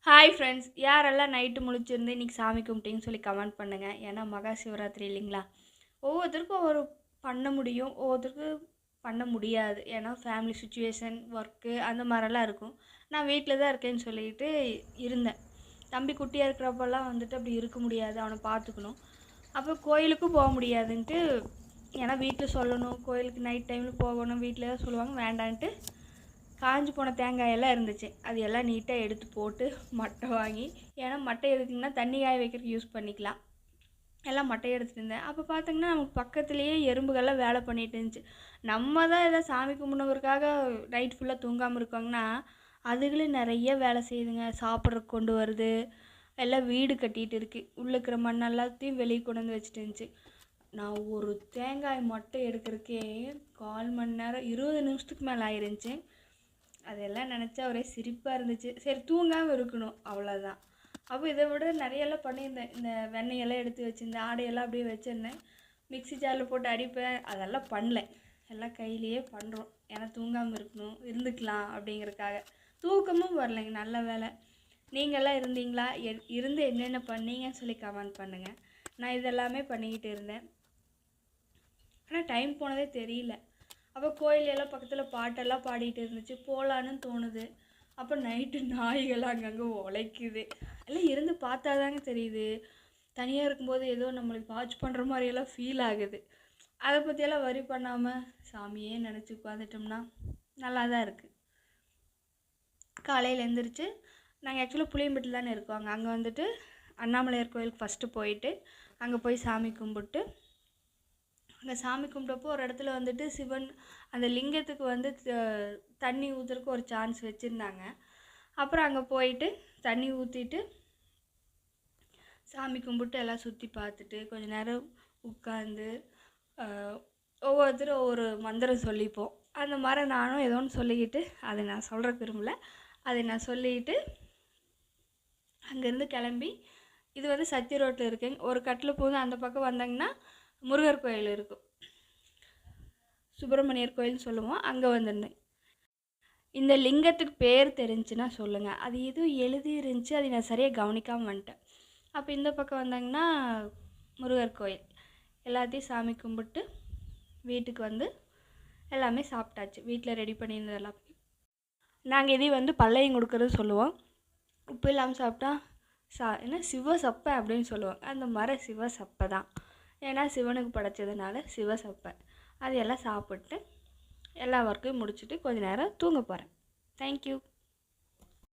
Hi friends, யாரெல்லாம் night முழிச்சிருந்து இன்றைக்கி சாமி கும்பிட்டீங்கன்னு சொல்லி கமெண்ட் பண்ணுங்கள். ஏன்னா மகா சிவராத்திரி இல்லைங்களா? ஒவ்வொருத்தருக்கும் ஒவ்வொரு பண்ண முடியும், ஒவ்வொருத்தருக்கும் பண்ண முடியாது. ஏன்னா ஃபேமிலி சுச்சுவேஷன், ஒர்க்கு அந்த மாதிரிலாம் இருக்கும். நான் வீட்டில் தான் இருக்கேன்னு சொல்லிட்டு இருந்தேன். தம்பி குட்டியாக இருக்கிறப்பெல்லாம் வந்துட்டு அப்படி இருக்க முடியாது, அவனை பார்த்துக்கணும். அப்போ கோயிலுக்கும் போக முடியாதுன்ட்டு, ஏன்னா வீட்டில் சொல்லணும், கோயிலுக்கு நைட் டைமில் போகணும், வீட்டில் தான் சொல்லுவாங்க வேண்டான்ட்டு காஞ்சி போன தேங்காயெல்லாம் இருந்துச்சு. அது எல்லாம் நீட்டாக எடுத்து போட்டு மட்டை வாங்கி, ஏன்னா மட்டை எதுக்குங்கன்னா தண்ணி காய வைக்கிறதுக்கு யூஸ் பண்ணிக்கலாம். எல்லாம் மட்டையை எடுத்துகிட்டு இருந்தேன். அப்போ பார்த்தீங்கன்னா நமக்கு பக்கத்துலேயே எறும்புகள்லாம் வேலை பண்ணிகிட்டு இருந்துச்சு. நம்ம தான் எதாவது சாமி கும்பிடணுங்கிறதுக்காக நைட் ஃபுல்லாக தூங்காமல் இருக்கோங்கன்னா, அதுகளே நிறைய வேலை செய்யுதுங்க. சாப்பிட்றதுக்கு கொண்டு வருது, எல்லாம் வீடு கட்டிகிட்டு இருக்குது. உள்ளே இருக்கிற மண் எல்லாத்தையும் வெளியே கொண்டு வந்து வச்சுட்டு இருந்துச்சு. நான் ஒரு தேங்காய் மட்டை எடுக்கிறதுக்கே 1/4 மணி நேரம் 20 நிமிஷத்துக்கு மேலே ஆயிருந்துச்சு. அதெல்லாம் நினச்சா ஒரே சிரிப்பாக இருந்துச்சு. சரி தூங்காமல் இருக்கணும், அவ்வளோதான். அப்போ இதை விட நிறையெல்லாம் பண்ணியிருந்தேன். இந்த வெண்ணெயெல்லாம் எடுத்து வச்சுருந்தேன், ஆடையெல்லாம் அப்படியே வச்சுருந்தேன். மிக்ஸி ஜாரில் போட்டு அடிப்பேன், அதெல்லாம் பண்ணல. எல்லாம் கையிலையே பண்ணுறோம். ஏன்னா தூங்காமல் இருக்கணும், இருந்துக்கலாம் அப்படிங்கிறதுக்காக. தூக்கமும் வரலைங்க, நல்ல வேலை. நீங்கள்லாம் இருந்தீங்களா? இருந்து என்னென்ன பண்ணீங்கன்னு சொல்லி கமெண்ட் பண்ணுங்கள். நான் இதெல்லாமே பண்ணிக்கிட்டு இருந்தேன். ஆனால் டைம் போனதே தெரியல. அப்போ கோயிலெல்லாம் பக்கத்தில் பாட்டெல்லாம் பாடிட்டு இருந்துச்சு, போகலான்னு தோணுது. அப்போ நைட்டு நாய்கள் அங்கங்கே உழைக்குது. எல்லாம் இருந்து பார்த்தா தாங்க தெரியுது. தனியாக இருக்கும்போது ஏதோ நம்மளுக்கு வாட்ச் பண்ணுற மாதிரியெல்லாம் ஃபீல் ஆகுது. அதை பற்றியெல்லாம் வரி பண்ணாமல் சாமியே நினச்சி உட்காந்துட்டோம்னா நல்லா தான் இருக்குது. காலையில் எழுந்திரிச்சு நாங்கள் ஆக்சுவலாக புளியம்பட்டில் தானே இருக்கோம். அங்கே வந்துட்டு அண்ணாமலையார் கோயிலுக்கு ஃபஸ்ட்டு போயிட்டு அங்கே போய் சாமி கும்பிட்டு, அங்கே சாமி கும்பிட்டப்போ ஒரு இடத்துல வந்துட்டு சிவன் அந்த லிங்கத்துக்கு வந்து தண்ணி ஊற்றுறதுக்கு ஒரு சான்ஸ் வச்சுருந்தாங்க. அப்புறம் அங்கே போயிட்டு தண்ணி ஊற்றிட்டு சாமி கும்பிட்டு எல்லாம் சுற்றி பார்த்துட்டு கொஞ்சம் நேரம் உட்காந்து ஒவ்வொருத்தரும் ஒவ்வொரு மந்திரம் சொல்லிப்போம். அந்த மாதிரி நானும் ஏதோ ஒன்று சொல்லிக்கிட்டு, அதை நான் சொல்கிற விரும்பல, அதை நான் சொல்லிக்கிட்டு அங்கேருந்து கிளம்பி, இது வந்து சத்திய ரோட்டில் இருக்குங்க. ஒரு கட்டில் போது அந்த பக்கம் வந்தாங்கன்னா முருகர் கோயில் இருக்கும், சுப்பிரமணியர் கோயில்னு சொல்லுவோம். அங்கே வந்திருந்தேன். இந்த லிங்கத்துக்கு பேர் தெரிஞ்சுன்னா சொல்லுங்கள். அது எதுவும் எழுதி இருந்துச்சு, அதை நான் சரியாக கவனிக்காமல் வந்துட்டேன். அப்போ இந்த பக்கம் வந்தாங்கன்னா முருகர் கோயில். எல்லாத்தையும் சாமி கும்பிட்டு வீட்டுக்கு வந்து எல்லாமே சாப்பிட்டாச்சு. வீட்டில் ரெடி பண்ணியிருந்தது எல்லாம். நாங்கள் இதையும் வந்து பல்லையும் கொடுக்குறது சொல்லுவோம். உப்பு இல்லாமல் சாப்பிட்டா என்ன சிவசப்பை அப்படின்னு சொல்லுவாங்க. அந்த மாதிரி சிவசப்பை தான். ஏன்னா சிவனுக்கு படைச்சதுனால சிவசப்பை. அது எல்லாம் சாப்பிட்டு எல்லா ஒர்க்கையும் முடிச்சுட்டு கொஞ்ச நேரம் தூங்க போகிறேன். தேங்க்யூ.